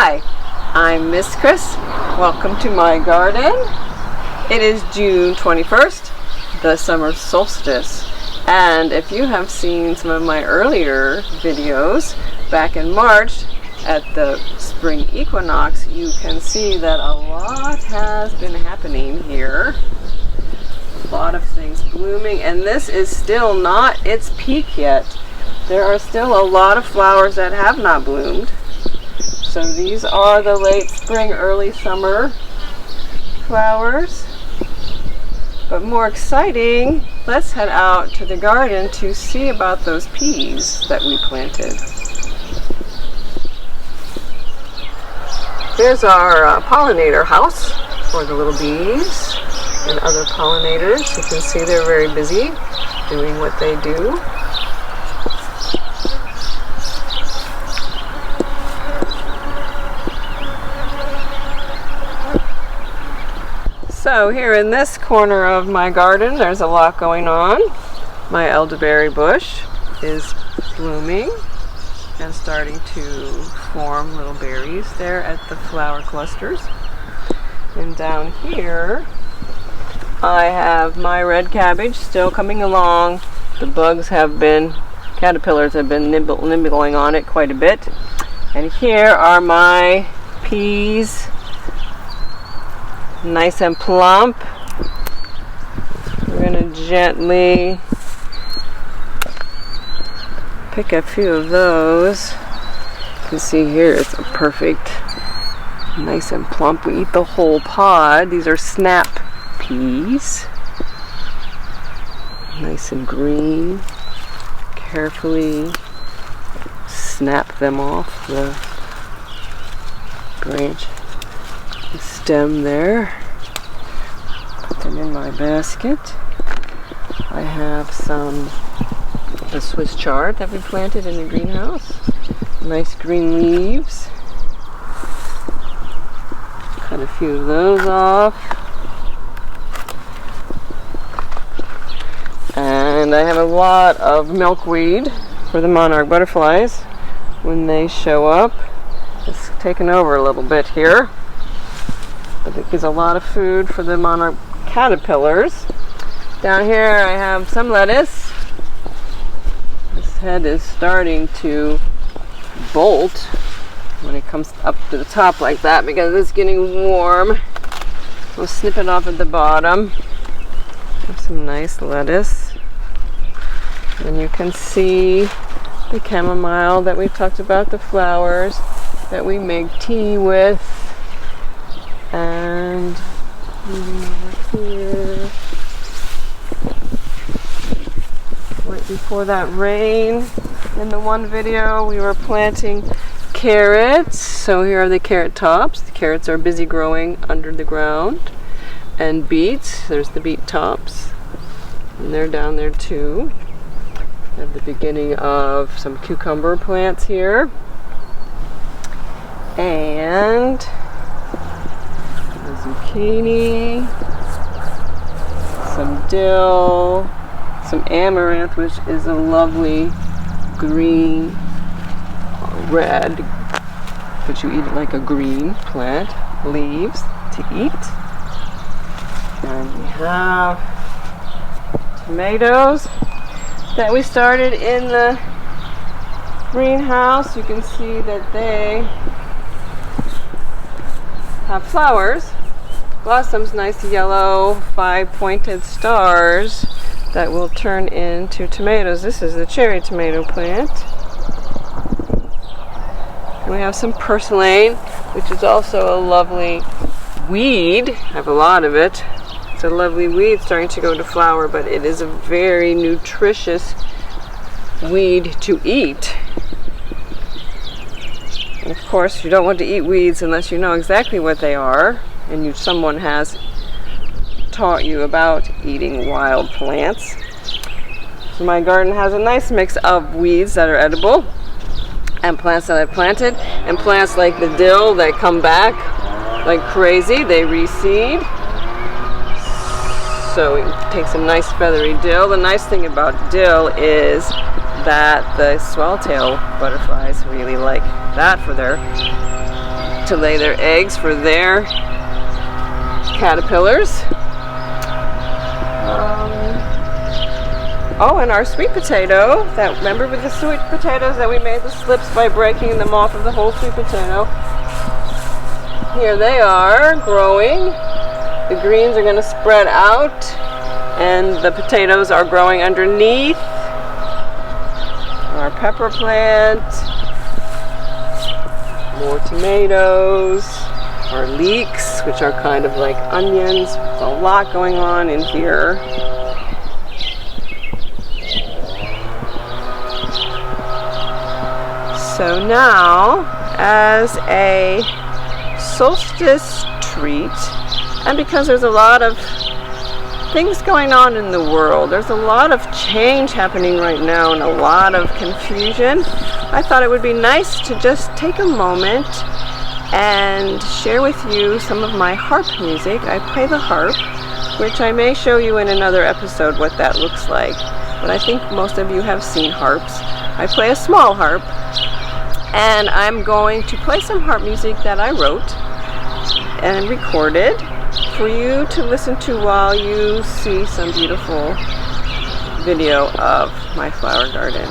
Hi, I'm Miss Kris. Welcome to my garden. It is June 21st, the summer solstice. And if you have seen some of my earlier videos back in March at the spring equinox, you can see that a lot has been happening here. A lot of things blooming, and this is still not its peak yet. There are still a lot of flowers that have not bloomed. So these are the late spring, early summer flowers. But more exciting, let's head out to the garden to see about those peas that we planted. Here's our pollinator house for the little bees and other pollinators. You can see they're very busy doing what they do. So here in this corner of my garden, there's a lot going on. My elderberry bush is blooming and starting to form little berries there at the flower clusters. And down here, I have my red cabbage still coming along. The caterpillars have been nibbling on it quite a bit. And here are my peas. Nice and plump. We're going to gently pick a few of those. You can see here it's a perfect, nice and plump. We eat the whole pod. These are snap peas. Nice and green. Carefully snap them off the branch. The stem there. Put them in my basket. I have the Swiss chard that we planted in the greenhouse. Nice green leaves. Cut a few of those off. And I have a lot of milkweed for the monarch butterflies when they show up. It's taken over a little bit here. But it gives a lot of food for the monarch caterpillars. Down here I have some lettuce. This head is starting to bolt when it comes up to the top like that because it's getting warm. We'll snip it off at the bottom. Have some nice lettuce. And you can see the chamomile that we've talked about, the flowers that we make tea with. And moving over here, right before that rain, in the one video we were planting carrots. So here are the carrot tops. The carrots are busy growing under the ground. And beets, there's the beet tops. And they're down there too. At the beginning of some cucumber plants here. And zucchini, some dill, some amaranth, which is a lovely green red, but you eat it like a green plant, leaves to eat. And we have tomatoes that we started in the greenhouse. You can see that they have flowers, blossoms, nice yellow 5-pointed stars that will turn into tomatoes. This is the cherry tomato plant. And we have some purslane, which is also a lovely weed. I have a lot of it. It's a lovely weed starting to go to flower, but it is a very nutritious weed to eat. And of course, you don't want to eat weeds unless you know exactly what they are, and someone has taught you about eating wild plants. So my garden has a nice mix of weeds that are edible, and plants that I've planted, and plants like the dill that come back like crazy. They reseed. So we take some nice feathery dill. The nice thing about dill is that the swallowtail butterflies really like that for their to lay their eggs for their caterpillars. Oh, and our sweet potato, remember with the sweet potatoes that we made the slips by breaking them off of the whole sweet potato? Here they are growing. The greens are going to spread out and the potatoes are growing underneath. Our pepper plant, more tomatoes, our leeks, which are kind of like onions. There's a lot going on in here. So now, as a solstice treat, and because there's a lot of things going on in the world, there's a lot of change happening right now and a lot of confusion, I thought it would be nice to just take a moment and share with you some of my harp music. I play the harp, which I may show you in another episode what that looks like, but I think most of you have seen harps. I play a small harp, and I'm going to play some harp music that I wrote and recorded for you to listen to while you see some beautiful video of my flower garden.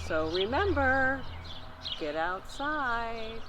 So remember, get outside.